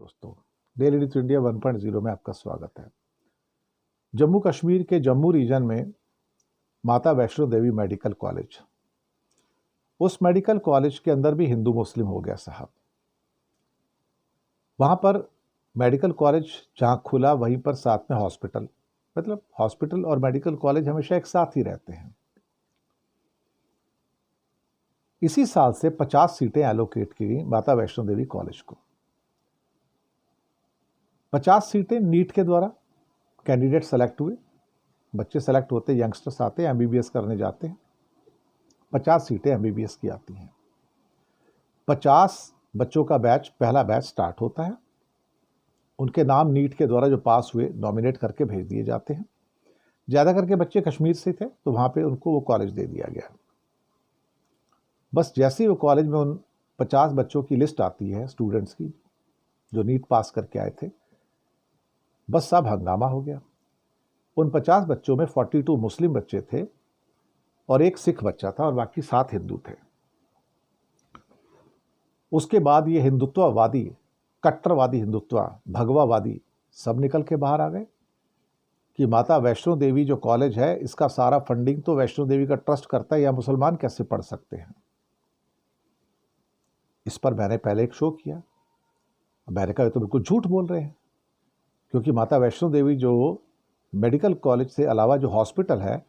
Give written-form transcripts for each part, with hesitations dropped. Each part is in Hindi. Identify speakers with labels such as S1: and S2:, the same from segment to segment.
S1: दोस्तों, डेली न्यूज़ इंडिया 1.0 में आपका स्वागत है। जम्मू कश्मीर के जम्मू रीजन में माता वैष्णो देवी मेडिकल कॉलेज, उस मेडिकल कॉलेज के अंदर भी हिंदू मुस्लिम हो गया साहब। वहाँ पर मेडिकल कॉलेज जहाँ खुला वहीं पर साथ में हॉस्पिटल, मतलब हॉस्पिटल और मेडिकल कॉलेज हमेशा एक साथ ही रहते हैं। इसी साल से 50 सीटें एलोकेट की गई माता वैष्णो देवी कॉलेज को। 50 सीटें नीट के द्वारा कैंडिडेट सेलेक्ट हुए, बच्चे सेलेक्ट होते, यंगस्टर्स आते हैं, एमबीबीएस करने जाते हैं। 50 सीटें एमबीबीएस की आती हैं। 50 बच्चों का बैच, पहला बैच स्टार्ट होता है। उनके नाम नीट के द्वारा जो पास हुए नॉमिनेट करके भेज दिए जाते हैं। ज़्यादा करके बच्चे कश्मीर से थे तो वहाँ पे उनको वो कॉलेज दे दिया गया। बस जैसे ही वो कॉलेज में उन 50 बच्चों की लिस्ट आती है स्टूडेंट्स की जो नीट पास करके आए थे, बस सब हंगामा हो गया। उन 50 बच्चों में 42 मुस्लिम बच्चे थे और एक सिख बच्चा था और बाकी 7 हिंदू थे। उसके बाद ये हिंदुत्ववादी, कट्टरवादी हिंदुत्व, भगवावादी सब निकल के बाहर आ गए कि माता वैष्णो देवी जो कॉलेज है इसका सारा फंडिंग तो वैष्णो देवी का ट्रस्ट करता है, या मुसलमान कैसे पढ़ सकते हैं। इस पर मैंने पहले एक शो किया, मैंने कहा तो बिल्कुल झूठ बोल रहे हैं, क्योंकि माता वैष्णो देवी जो मेडिकल कॉलेज से अलावा जो हॉस्पिटल है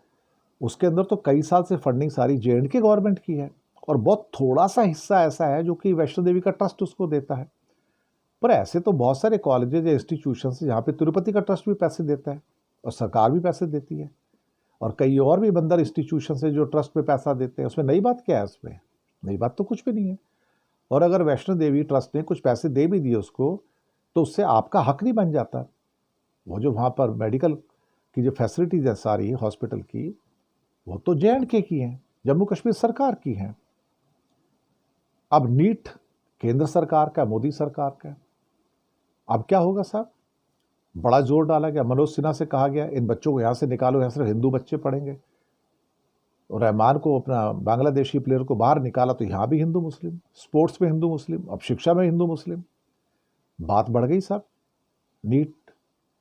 S1: उसके अंदर तो कई साल से फंडिंग सारी जे&के गवर्नमेंट की है और बहुत थोड़ा सा हिस्सा ऐसा है जो कि वैष्णो देवी का ट्रस्ट उसको देता है। पर ऐसे तो बहुत सारे कॉलेजेस या इंस्टीट्यूशन हैं जहाँ पे तिरुपति का ट्रस्ट भी पैसे देता है और सरकार भी पैसे देती है, और कई और भी बंदर इंस्टीट्यूशन से जो ट्रस्ट पे पैसा देते हैं। उसमें नई बात क्या है? उसमें नई बात तो कुछ भी नहीं है। और अगर वैष्णो देवी ट्रस्ट ने कुछ पैसे दे भी दिए उसको, तो उससे आपका हक नहीं बन जाता। वो जो वहाँ पर मेडिकल की जो फैसिलिटीज़ है सारी हॉस्पिटल की, वो तो जे&के की हैं, जम्मू कश्मीर सरकार की हैं। अब नीट केंद्र सरकार का, मोदी सरकार का। अब क्या होगा साहब? बड़ा जोर डाला गया, मनोज सिन्हा से कहा गया इन बच्चों को यहाँ से निकालो, यहाँ सिर्फ हिंदू बच्चे पढ़ेंगे। और रहमान को, अपना बांग्लादेशी प्लेयर को बाहर निकाला तो यहाँ भी हिंदू मुस्लिम, स्पोर्ट्स में हिंदू मुस्लिम, अब शिक्षा में हिंदू मुस्लिम। बात बढ़ गई साहब। नीट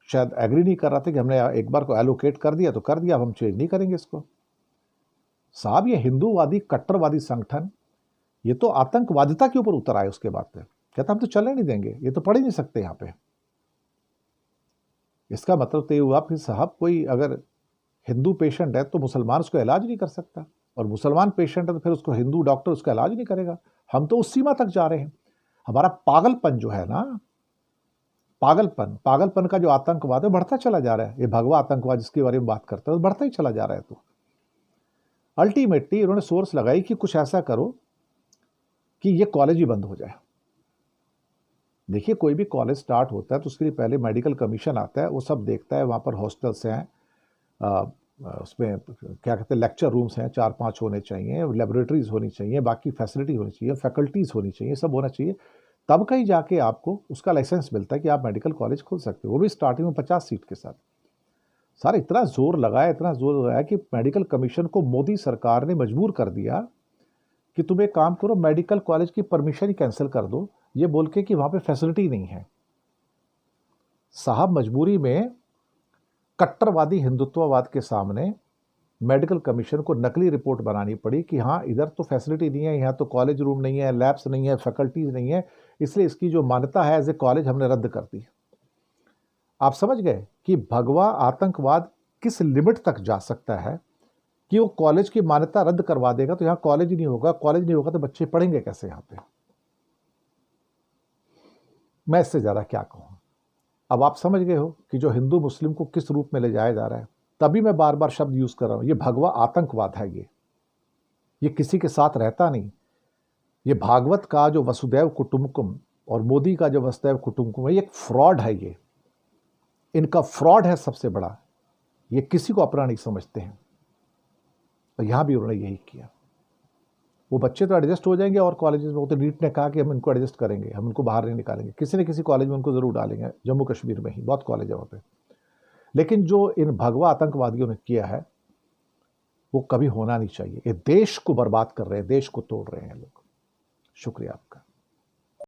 S1: शायद एग्री नहीं कर रहा था कि हमने एक बार को एलोकेट कर दिया तो कर दिया, अब हम चेंज नहीं करेंगे इसको। साहब ये हिंदूवादी कट्टरवादी संगठन, ये तो आतंकवादिता के ऊपर उतर आए। उसके बाद कहता हम तो चलने नहीं देंगे, ये तो पढ़ ही नहीं सकते यहाँ पे। इसका मतलब तो ये हुआ फिर साहब, कोई अगर हिंदू पेशेंट है तो मुसलमान उसको इलाज नहीं कर सकता, और मुसलमान पेशेंट है तो फिर उसको हिंदू डॉक्टर उसका इलाज नहीं करेगा। हम तो उस सीमा तक जा रहे हैं। हमारा पागलपन जो है ना, पागलपन का जो आतंकवाद है बढ़ता चला जा रहा है। ये भगवा आतंकवाद जिसके बारे में बात करते हैं, बढ़ता ही चला जा रहा है। तो अल्टीमेटली इन्होंने सोर्स लगाई कि कुछ ऐसा करो कि ये कॉलेज ही बंद हो जाए। देखिए, कोई भी कॉलेज स्टार्ट होता है तो उसके लिए पहले मेडिकल कमीशन आता है, वो सब देखता है। वहाँ पर हॉस्टल्स हैं, उसमें क्या कहते हैं, लेक्चर रूम्स हैं, 4-5 होने चाहिए, लेबोरेटरीज होनी चाहिए, बाकी फैसिलिटी होनी चाहिए, फैकल्टीज होनी चाहिए, सब होना चाहिए। तब कहीं जाके आपको उसका लाइसेंस मिलता है कि आप मेडिकल कॉलेज खोल सकते हो, वो भी स्टार्टिंग में 50 सीट के साथ। सारा इतना जोर लगाया कि मेडिकल कमीशन को मोदी सरकार ने मजबूर कर दिया कि तुम एक काम करो, मेडिकल कॉलेज की परमिशन ही कैंसिल कर दो, ये बोल के कि वहाँ पे फैसिलिटी नहीं है। साहब मजबूरी में कट्टरवादी हिंदुत्ववाद के सामने मेडिकल कमीशन को नकली रिपोर्ट बनानी पड़ी कि हाँ, इधर तो फैसिलिटी नहीं है, यहाँ तो कॉलेज रूम नहीं है, लैब्स नहीं है, फैकल्टीज नहीं है, इसलिए इसकी जो मान्यता है एज ए कॉलेज हमने रद्द कर दी। आप समझ गए कि भगवा आतंकवाद किस लिमिट तक जा सकता है कि वो कॉलेज की मान्यता रद्द करवा देगा तो यहाँ कॉलेज ही नहीं होगा। कॉलेज नहीं होगा तो बच्चे पढ़ेंगे कैसे यहाँ पे? मैं इससे ज़्यादा क्या कहूँ। अब आप समझ गए हो कि जो हिंदू मुस्लिम को किस रूप में ले जाया जा रहा है। तभी मैं बार बार शब्द यूज कर रहा हूँ, ये भगवा आतंकवाद है। ये किसी के साथ रहता नहीं। ये भागवत का जो वसुदैव कुटुंबकम और मोदी का जो वसुदैव कुटुंबकम है, ये एक फ्रॉड है। ये इनका फ्रॉड है सबसे बड़ा। ये किसी को अपना नहीं समझते हैं, और यहां भी उन्होंने यही किया। वो बच्चे तो एडजस्ट हो जाएंगे और कॉलेजेस में, वो तो नीट ने कहा कि हम इनको एडजस्ट करेंगे, हम इनको बाहर नहीं निकालेंगे, किसी न किसी कॉलेज में उनको जरूर डालेंगे। जम्मू कश्मीर में ही बहुत कॉलेज है वहाँ पे। लेकिन जो इन भगवा आतंकवादियों ने किया है वो कभी होना नहीं चाहिए। ये देश को बर्बाद कर रहे हैं, देश को तोड़ रहे हैं लोग। शुक्रिया।